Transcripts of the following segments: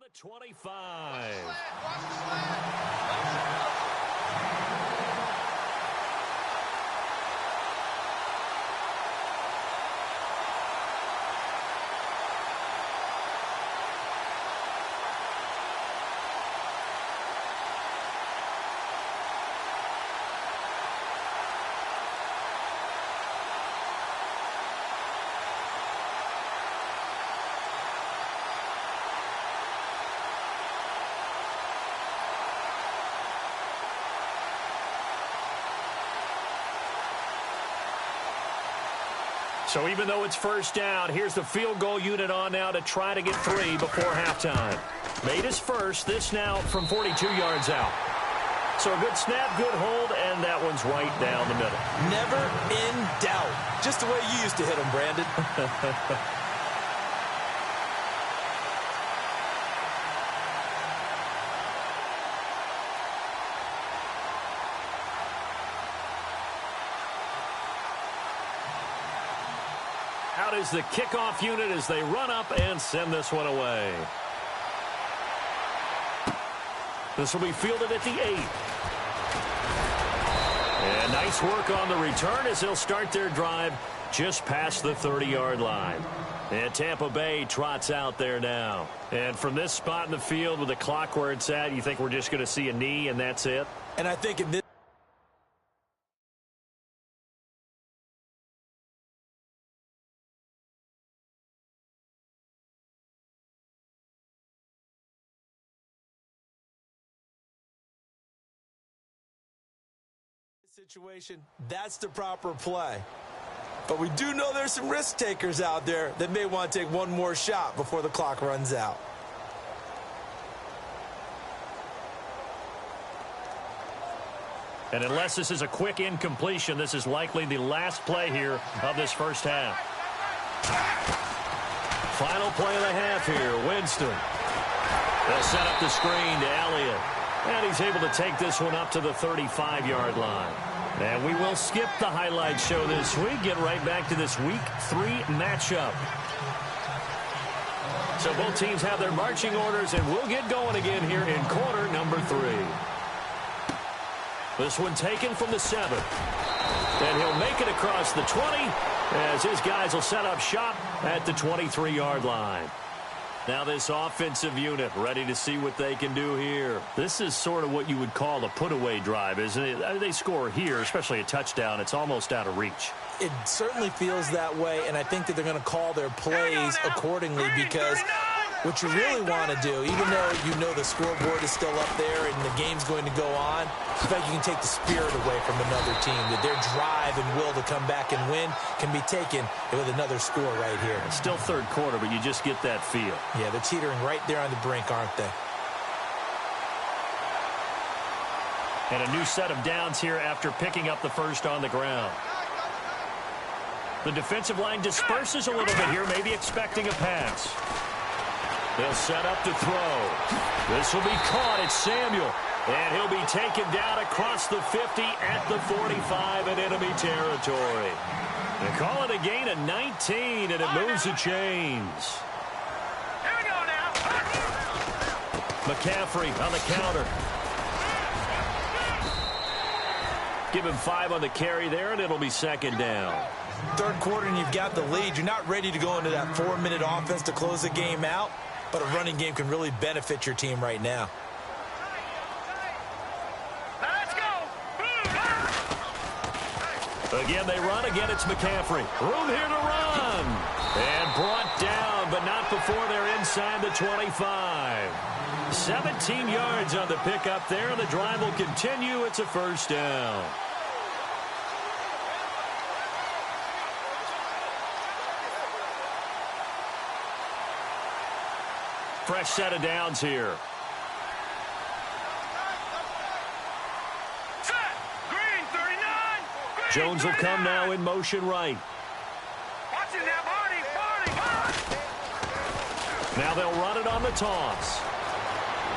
the 25. So even though it's first down, here's the field goal unit on now to try to get 3 before halftime. Made his first, this now from 42 yards out. So a good snap, good hold, and that one's right down the middle. Never in doubt. Just the way you used to hit them, Brandon. Out is the kickoff unit as they run up and send this one away. This will be fielded at the 8. And nice work on the return as they'll start their drive just past the 30-yard line. And Tampa Bay trots out there now. And from this spot in the field with the clock where it's at, you think we're just going to see a knee and that's it? And I think in this situation, that's the proper play. But we do know there's some risk takers out there that may want to take one more shot before the clock runs out. And unless this is a quick incompletion, this is likely the last play here of this first half. Final play of the half here, Winston. They'll set up the screen to Elliott. And he's able to take this one up to the 35-yard line. And we will skip the highlight show this week. Get right back to this Week 3 matchup. So both teams have their marching orders, and we'll get going again here in quarter number 3. This one taken from the 7. And he'll make it across the 20 as his guys will set up shop at the 23-yard line. Now this offensive unit ready to see what they can do here. This is sort of what you would call a put-away drive, isn't it? They score here, especially a touchdown. It's almost out of reach. It certainly feels that way, and I think that they're going to call their plays accordingly because what you really want to do, even though you know the scoreboard is still up there and the game's going to go on, I feel like you can take the spirit away from another team, that their drive and will to come back and win can be taken with another score right here. It's still third quarter, but you just get that feel. Yeah, they're teetering right there on the brink, aren't they? And a new set of downs here after picking up the first on the ground. The defensive line disperses a little bit here, maybe expecting a pass. They'll set up to throw. This will be caught. It's Samuel. And he'll be taken down across the 50 at the 45 in enemy territory. They call it a gain of 19, and it moves the chains. Here we go now. McCaffrey on the counter. Give him 5 on the carry there, and it'll be second down. Third quarter, and you've got the lead. You're not ready to go into that 4-minute offense to close the game out, but a running game can really benefit your team right now. Let's go. Again, they run. Again, it's McCaffrey. Room here to run. And brought down, but not before they're inside the 25. 17 yards on the pickup there, and the drive will continue. It's a first down. Fresh set of downs here. Set. Green 39. Green Jones will 39. come now in motion right. Watching that Marty. Now they'll run it on the toss.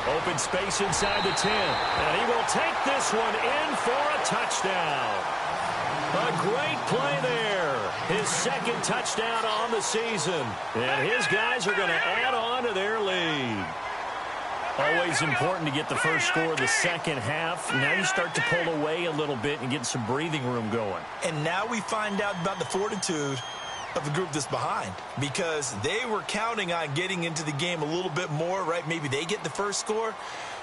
Open space inside the 10. And he will take this one in for a touchdown. A great play there. His second touchdown on the season. And his guys are going to add on to their lead. Always important to get the first score of the second half. Now you start to pull away a little bit and get some breathing room going. And now we find out about the fortitude of the group that's behind, because they were counting on getting into the game a little bit more, right? Maybe they get the first score.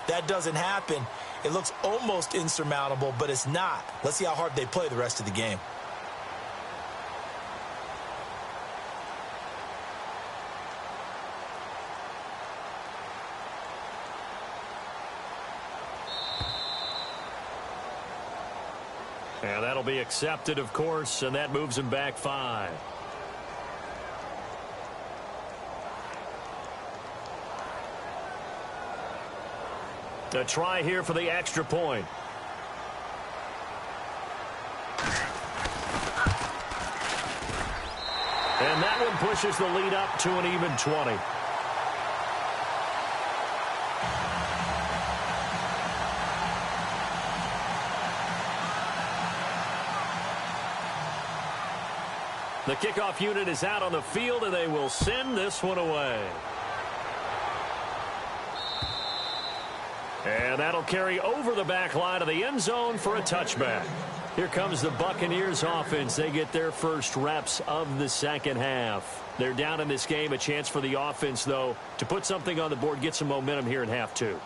That doesn't happen. It looks almost insurmountable, but it's not. Let's see how hard they play the rest of the game. And that'll be accepted, of course, and that moves him back 5. A try here for the extra point. And that one pushes the lead up to an even 20. The kickoff unit is out on the field, and they will send this one away. And that'll carry over the back line of the end zone for a touchback. Here comes the Buccaneers offense. They get their first reps of the second half. They're down in this game. A chance for the offense, though, to put something on the board, get some momentum here in half 2.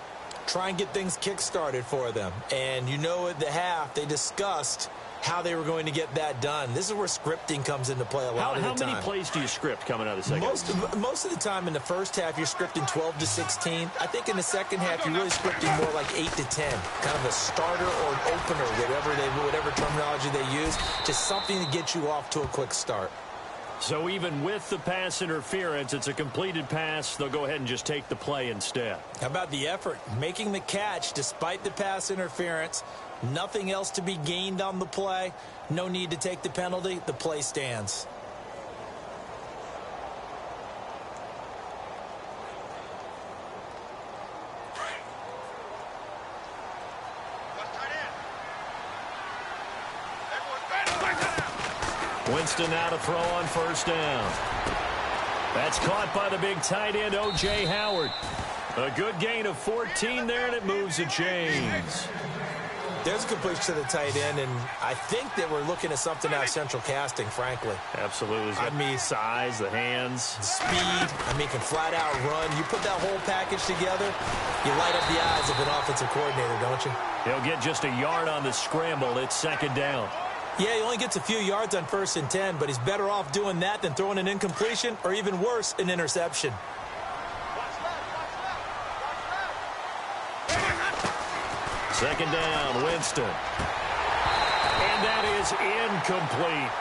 Try and get things kick-started for them. And you know at the half, they discussed how they were going to get that done. This is where scripting comes into play a lot of the time. How many plays do you script coming out of the second half? Most of the time in the first half, you're scripting 12 to 16. I think in the second half, you're really scripting more like 8 to 10. Kind of a starter or an opener, whatever terminology they use. Just something to get you off to a quick start. So even with the pass interference, it's a completed pass. They'll go ahead and just take the play instead. How about the effort? Making the catch despite the pass interference. Nothing else to be gained on the play. No need to take the penalty. The play stands. Winston now to throw on first down. That's caught by the big tight end, O.J. Howard. A good gain of 14 there, and it moves the chains. There's a completion to the tight end, and I think that we're looking at something out of central casting, frankly. Absolutely. I mean, size, the hands. Speed. I mean, can flat out run. You put that whole package together, you light up the eyes of an offensive coordinator, don't you? He'll get just a yard on the scramble. It's second down. Yeah, he only gets a few yards on 1st and 10, but he's better off doing that than throwing an incompletion or, even worse, an interception. Second down, Winston. And that is incomplete.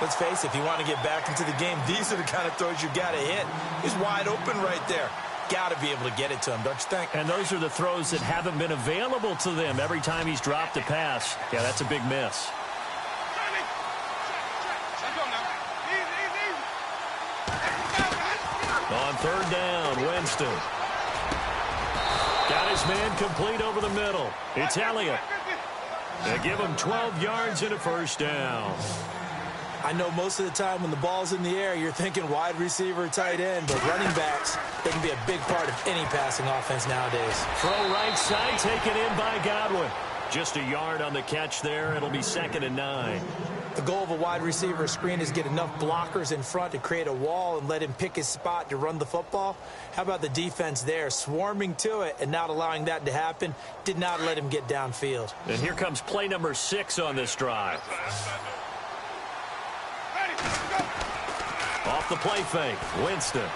Let's face it, if you want to get back into the game, these are the kind of throws you got to hit. He's wide open right there. Got to be able to get it to him, don't you think? And those are the throws that haven't been available to them every time he's dropped a pass. Yeah, that's a big miss. On third down, Winston. Got his man complete over the middle. It's Elliott. They give him 12 yards and a first down. I know most of the time when the ball's in the air, you're thinking wide receiver, tight end, but running backs, they can be a big part of any passing offense nowadays. Throw right side, taken in by Godwin. Just a yard on the catch there. It'll be 2nd and 9. The goal of a wide receiver screen is get enough blockers in front to create a wall and let him pick his spot to run the football. How about the defense there, swarming to it and not allowing that to happen? Did not let him get downfield. And here comes play number 6 on this drive. Off the play fake, Winston.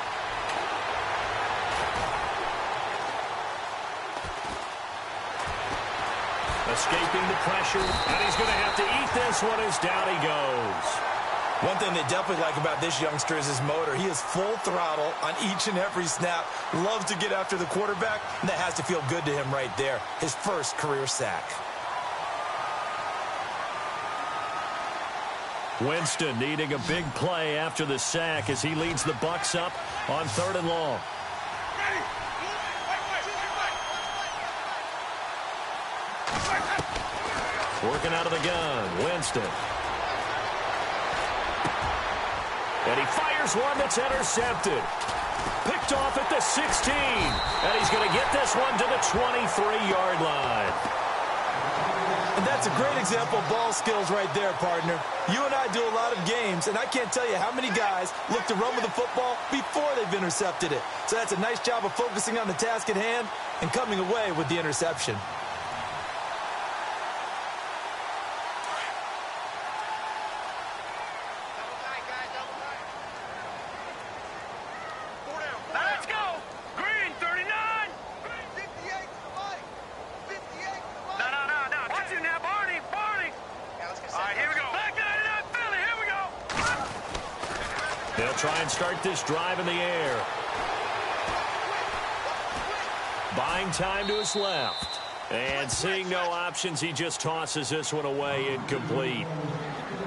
Escaping the pressure, and he's going to have to eat this one as down he goes. One thing they definitely like about this youngster is his motor. He is full throttle on each and every snap. Loves to get after the quarterback, and that has to feel good to him right there. His first career sack. Winston needing a big play after the sack as he leads the Bucs up on 3rd and long. Working out of the gun, Winston. And he fires one that's intercepted. Picked off at the 16. And he's going to get this one to the 23-yard line. And that's a great example of ball skills right there, partner. You and I do a lot of games, and I can't tell you how many guys look to run with the football before they've intercepted it. So that's a nice job of focusing on the task at hand and coming away with the interception. Let's go. Green, 39. No. Watch it now, Barney. All right, here we go. Back 99, Philly. Here we go. They'll try and start this drive in the air. Buying time to his left. And seeing no options, he just tosses this one away incomplete.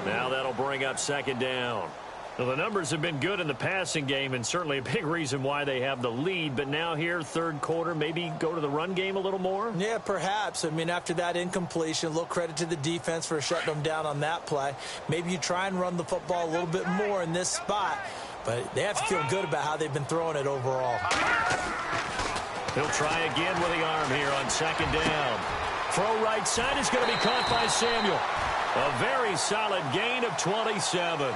Now that'll bring up second down. Well, the numbers have been good in the passing game, and certainly a big reason why they have the lead. But now here, third quarter, maybe go to the run game a little more? Yeah, perhaps. I mean, after that incompletion, a little credit to the defense for shutting them down on that play. Maybe you try and run the football a little bit more in this spot. But they have to feel good about how they've been throwing it overall. He'll try again with the arm here on second down. Throw right side is going to be caught by Samuel. A very solid gain of 27.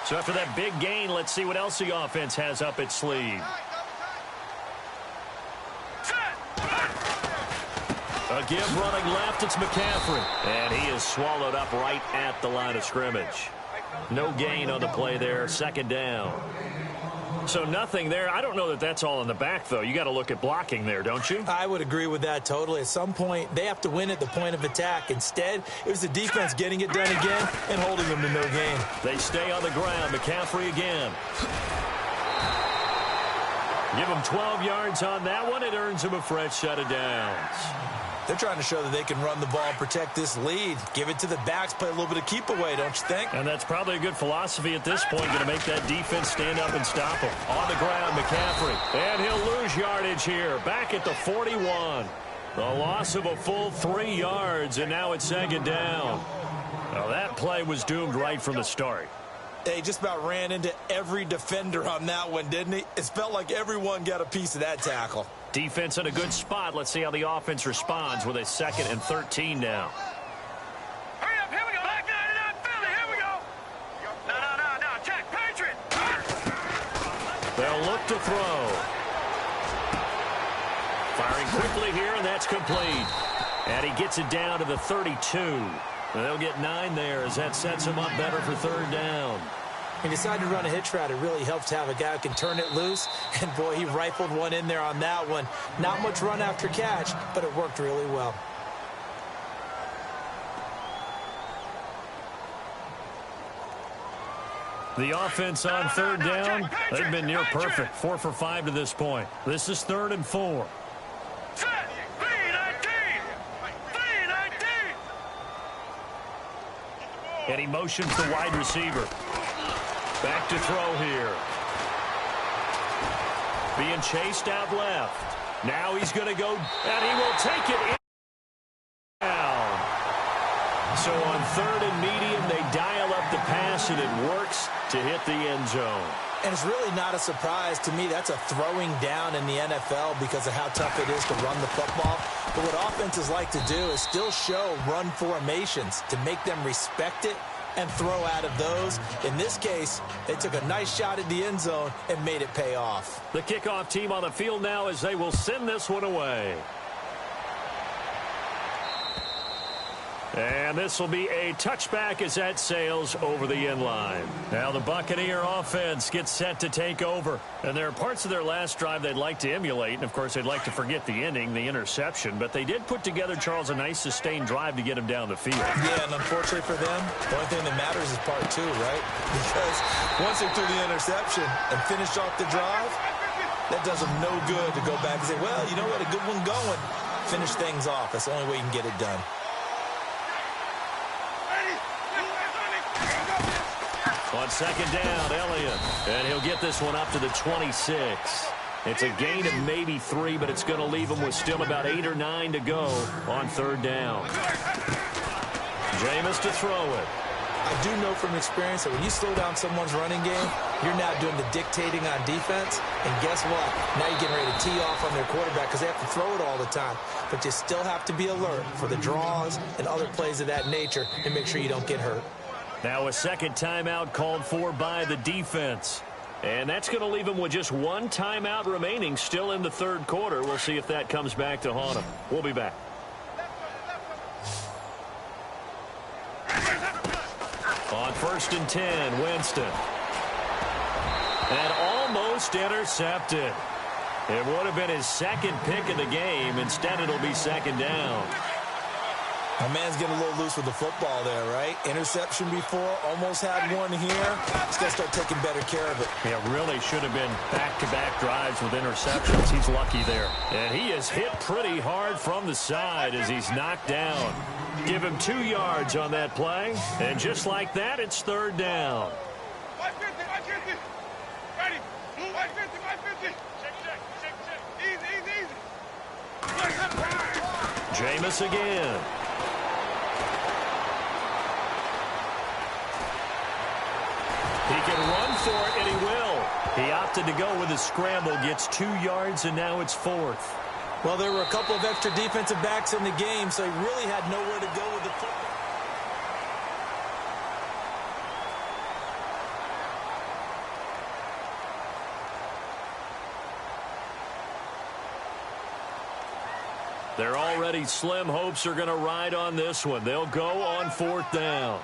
So after that big gain, let's see what else the offense has up its sleeve. A give running left, it's McCaffrey. And he is swallowed up right at the line of scrimmage. No gain on the play there, second down. So nothing there. I don't know that that's all in the back, though. You got to look at blocking there, don't you? I would agree with that totally. At some point, they have to win at the point of attack. Instead, it was the defense getting it done again and holding them to no gain. They stay on the ground. McCaffrey again. Give him 12 yards on that one. It earns him a fresh set of downs. They're trying to show that they can run the ball and protect this lead. Give it to the backs, play a little bit of keep away, don't you think? And that's probably a good philosophy at this point, going to make that defense stand up and stop him. On the ground, McCaffrey. And he'll lose yardage here, back at the 41. The loss of a full 3 yards, and now it's second down. Now that play was doomed right from the start. He just about ran into every defender on that one, didn't he? It felt like everyone got a piece of that tackle. Defense in a good spot. Let's see how the offense responds with a 2nd and 13 now. Hurry up, here we go. Back 99, Philly, here we go. No. Check, Patriot. They'll look to throw. Firing quickly here, and that's complete. And he gets it down to the 32. They'll get 9 there as that sets him up better for third down. He decided to run a hitch route. It really helps to have a guy who can turn it loose. And, boy, he rifled one in there on that one. Not much run after catch, but it worked really well. The offense on third down, they've been near perfect. 4 for 5 to this point. This is 3rd and 4. Set. 319. And he motions the wide receiver. Back to throw here. Being chased out left. Now he's going to go, and he will take it in. Down. So on 3rd and medium, they dial up the pass, and it works to hit the end zone. And it's really not a surprise to me. That's a throwing down in the NFL because of how tough it is to run the football. But what offenses like to do is still show run formations to make them respect it and throw out of those. In this case, they took a nice shot at the end zone and made it pay off. The kickoff team on the field now as they will send this one away. And this will be a touchback as that sails over the end line. Now the Buccaneer offense gets set to take over. And there are parts of their last drive they'd like to emulate. And, of course, they'd like to forget the ending, the interception. But they did put together, Charles, a nice sustained drive to get him down the field. Yeah, and unfortunately for them, the only thing that matters is part 2, right? Because once they threw the interception and finished off the drive, That does them no good to go back and say, well, you know what, a good one going. Finish things off. That's the only way you can get it done. On second down, Elliott. And he'll get this one up to the 26. It's a gain of maybe 3, but it's going to leave him with still about 8 or 9 to go on third down. Jameis to throw it. I do know from experience that when you slow down someone's running game, you're now doing the dictating on defense. And guess what? Now you're getting ready to tee off on their quarterback because they have to throw it all the time. But you still have to be alert for the draws and other plays of that nature and make sure you don't get hurt. Now a second timeout called for by the defense. And that's going to leave him with just one timeout remaining still in the third quarter. We'll see if that comes back to haunt him. We'll be back. On 1st and 10, Winston. And almost intercepted. It would have been his second pick of the game. Instead, it'll be second down. My man's getting a little loose with the football there, right? Interception before, almost had one here. He's got to start taking better care of it. Yeah, really should have been back-to-back drives with interceptions. He's lucky there. And he is hit pretty hard from the side as he's knocked down. Give him 2 yards on that play. And just like that, it's third down. 150, 150. Ready. 150, 150. Easy, easy. Jameis again. He can run for it, and he will. He opted to go with a scramble, gets 2 yards, and now it's 4th. Well, there were a couple of extra defensive backs in the game, so he really had nowhere to go with the football. They're already slim hopes are going to ride on this one. They'll go on 4th down.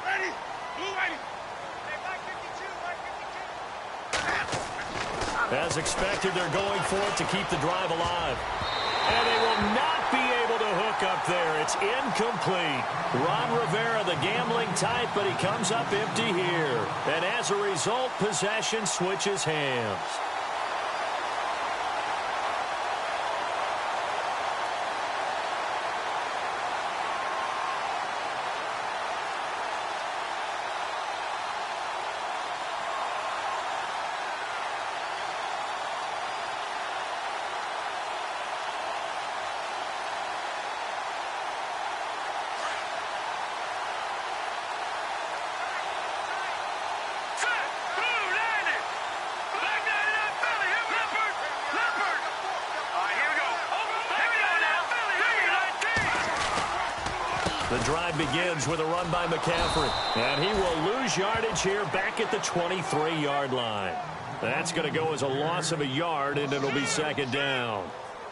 Ready. Blue ready. As expected, they're going for it to keep the drive alive. And they will not be able to hook up there. It's incomplete. Ron Rivera, the gambling type, but he comes up empty here. And as a result, possession switches hands. The drive begins with a run by McCaffrey. And he will lose yardage here back at the 23-yard line. That's going to go as a loss of a yard, and it'll be second down.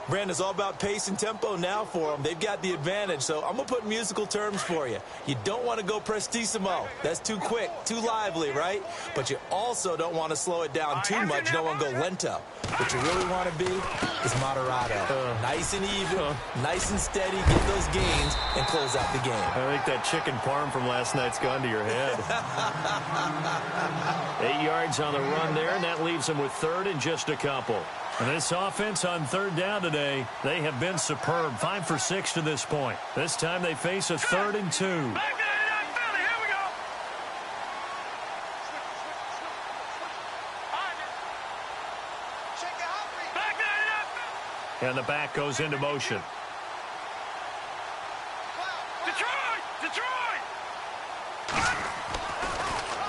Brandon, it's all about pace and tempo now for them. They've got the advantage, so I'm going to put musical terms for you. You don't want to go prestissimo. That's too quick, too lively, right? But you also don't want to slow it down too much. You don't want to go lento. What you really want to be is moderato. Nice and even, nice and steady, get those gains, and close out the game. I think that chicken parm from last night's gone to your head. 8 yards on the run there, and that leaves them with third and just a couple. And this offense on third down today, they have been superb. 5 for 6 to this point. This time they face a 3rd and 2. And the back goes into motion. Detroit!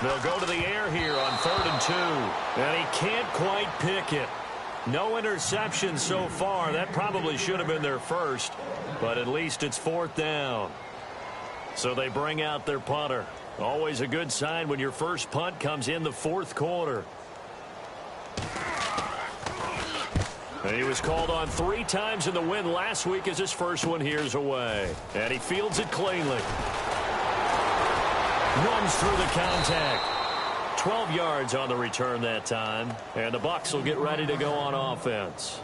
They'll go to the air here on 3rd and 2. And he can't quite pick it. No interception so far. That probably should have been their first, but at least it's 4th down. So they bring out their punter. Always a good sign when your first punt comes in the 4th quarter. And he was called on 3 times in the win last week as his first one here's away. And he fields it cleanly. Runs through the contact. 12 yards on the return that time. And the Bucs will get ready to go on offense.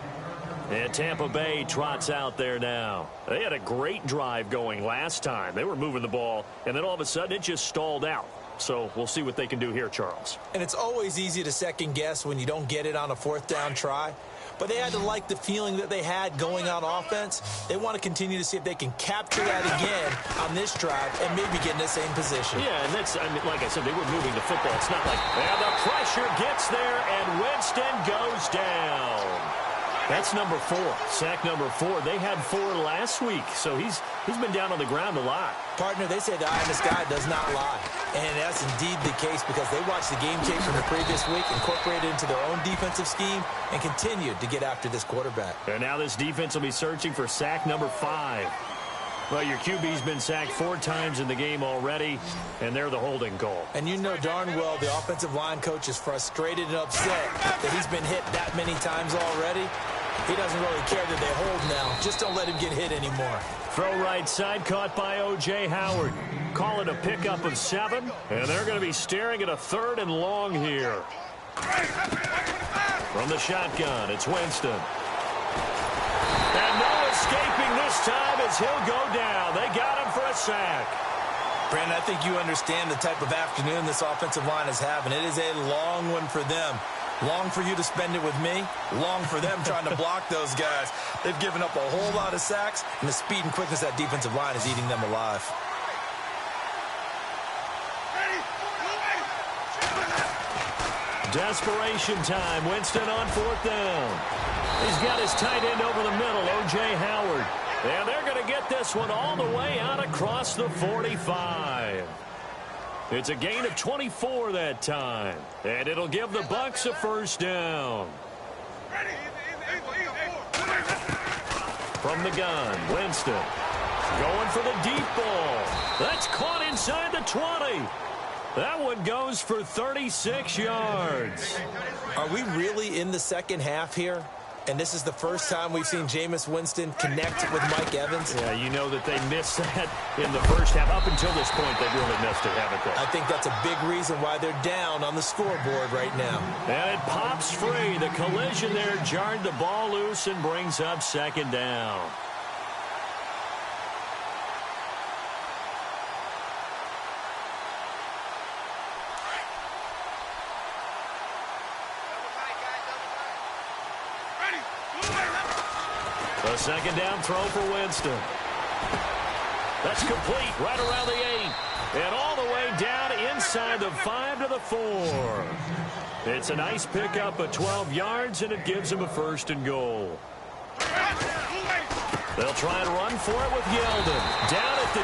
And Tampa Bay trots out there now. They had a great drive going last time. They were moving the ball, and then all of a sudden it just stalled out. So we'll see what they can do here, Charles. And it's always easy to second guess when you don't get it on a fourth down try. But they had to like the feeling that they had going on offense. They want to continue to see if they can capture that again on this drive and maybe get in the same position. Yeah, and that's, I mean, like I said, they were moving the football. It's not like, and the pressure gets there, and Winston goes down. That's number 4, sack number 4. They had 4 last week, so he's been down on the ground a lot. Partner, they say the eye in the sky does not lie. And that's indeed the case because they watched the game tape from the previous week, incorporated it into their own defensive scheme, and continued to get after this quarterback. And now this defense will be searching for sack number 5. Well, your QB's been sacked 4 times in the game already, and they're the holding call. And you know darn well the offensive line coach is frustrated and upset that he's been hit that many times already. He doesn't really care that they hold now. Just don't let him get hit anymore. Throw right side, caught by O.J. Howard. Call it a pickup of 7, and they're going to be staring at a 3rd and long here. From the shotgun, it's Winston. And no escaping this time as he'll go down. They got him for a sack. Brandon, I think you understand the type of afternoon this offensive line is having. It is a long one for them. Long for you to spend it with me. Long for them trying to block those guys. They've given up a whole lot of sacks, and the speed and quickness of that defensive line is eating them alive. Desperation time. Winston on 4th down. He's got his tight end over the middle, O.J. Howard. And they're going to get this one all the way out across the 45. It's a gain of 24 that time. And it'll give the Bucs a 1st down. From the gun, Winston. Going for the deep ball. That's caught inside the 20. That one goes for 36 yards. Are we really in the second half here? And this is the first time we've seen Jameis Winston connect with Mike Evans. Yeah, you know that they missed that in the first half. Up until this point, they've really missed it, haven't they? I think that's a big reason why they're down on the scoreboard right now. And it pops free. The collision there jarred the ball loose and brings up 2nd down. A 2nd down throw for Winston. That's complete right around the 8. And all the way down inside the 5 to the 4. It's a nice pickup of 12 yards, and it gives them a 1st and goal. They'll try and run for it with Yeldon. Down at the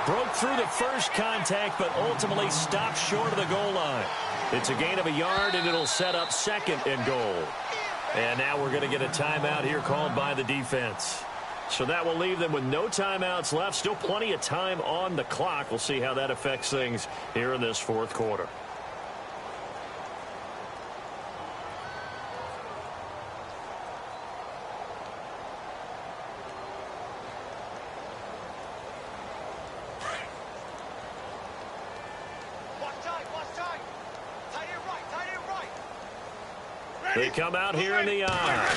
2. Broke through the first contact, but ultimately stopped short of the goal line. It's a gain of a yard, and it'll set up 2nd and goal. And now we're going to get a timeout here called by the defense. So that will leave them with no timeouts left. Still plenty of time on the clock. We'll see how that affects things here in this 4th quarter. They come out here in the eye.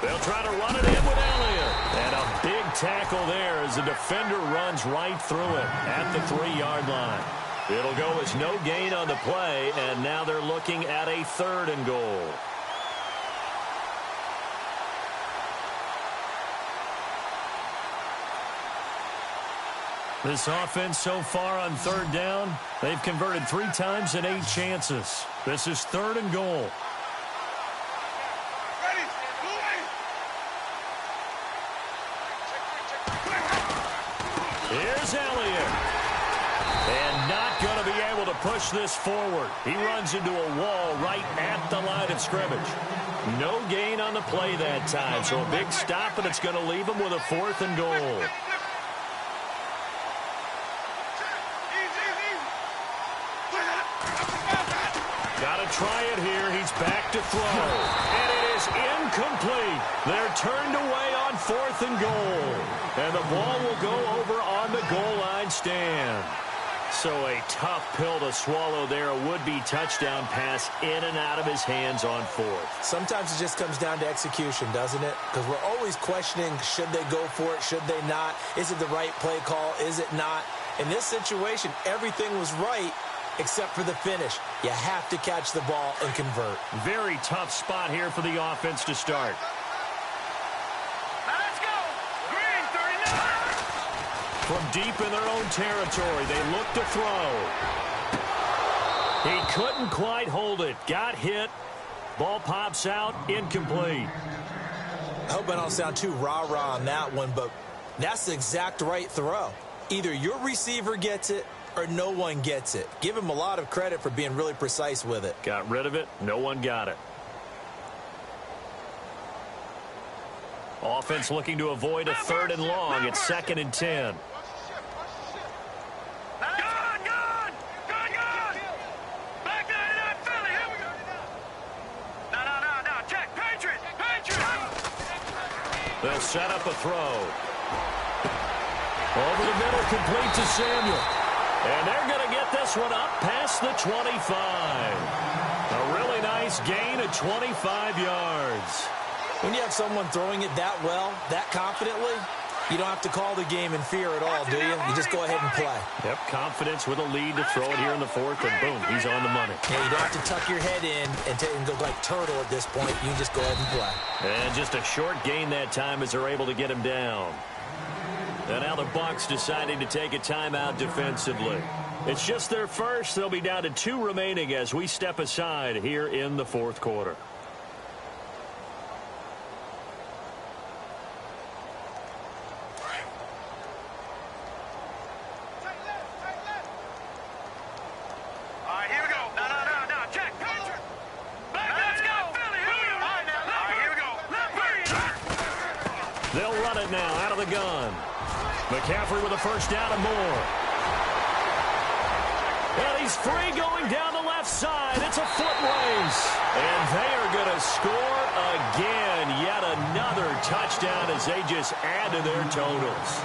They'll try to run it in with Elliott. And a big tackle there as the defender runs right through it at the 3-yard line. It'll go as no gain on the play, and now they're looking at a 3rd and goal. This offense so far on 3rd down, they've converted 3 times in 8 chances. This is 3rd and goal. Here's Elliott. And not going to be able to push this forward. He runs into a wall right at the line of scrimmage. No gain on the play that time. So a big stop, and it's going to leave him with a 4th and goal. Got to try it here. He's back to throw. And it is incomplete. They're turned away on 4th and goal. And the ball will go over on the goal line stand. So a tough pill to swallow there. A would-be touchdown pass in and out of his hands on 4th. Sometimes it just comes down to execution, doesn't it? Because we're always questioning, should they go for it, should they not? Is it the right play call? Is it not? In this situation, everything was right except for the finish. You have to catch the ball and convert. Very tough spot here for the offense to start. Now let's go. Green, 39. From deep in their own territory, they look to throw. He couldn't quite hold it. Got hit. Ball pops out. Incomplete. I hope I don't sound too rah-rah on that one, but that's the exact right throw. Either your receiver gets it or no one gets it. Give him a lot of credit for being really precise with it. Got rid of it. No one got it. Offense looking to avoid a 3rd and long. It's 2nd and 10. They'll set up a throw. Over the middle, complete to Samuel. And they're going to get this one up past the 25. A really nice gain of 25 yards. When you have someone throwing it that well, that confidently, you don't have to call the game in fear at all, do you? You just go ahead and play. Yep, confidence with a lead to throw it here in the 4th, and boom, he's on the money. Yeah, you don't have to tuck your head in and go like turtle at this point. You can just go ahead and play. And just a short gain that time as they're able to get him down. And now the Bucs deciding to take a timeout defensively. It's just their first. They'll be down to 2 remaining as we step aside here in the 4th quarter. They'll run it now out of the gun. McCaffrey with a first down and more. And he's free going down the left side. It's a foot race. And they are going to score again. Yet another touchdown as they just add to their totals.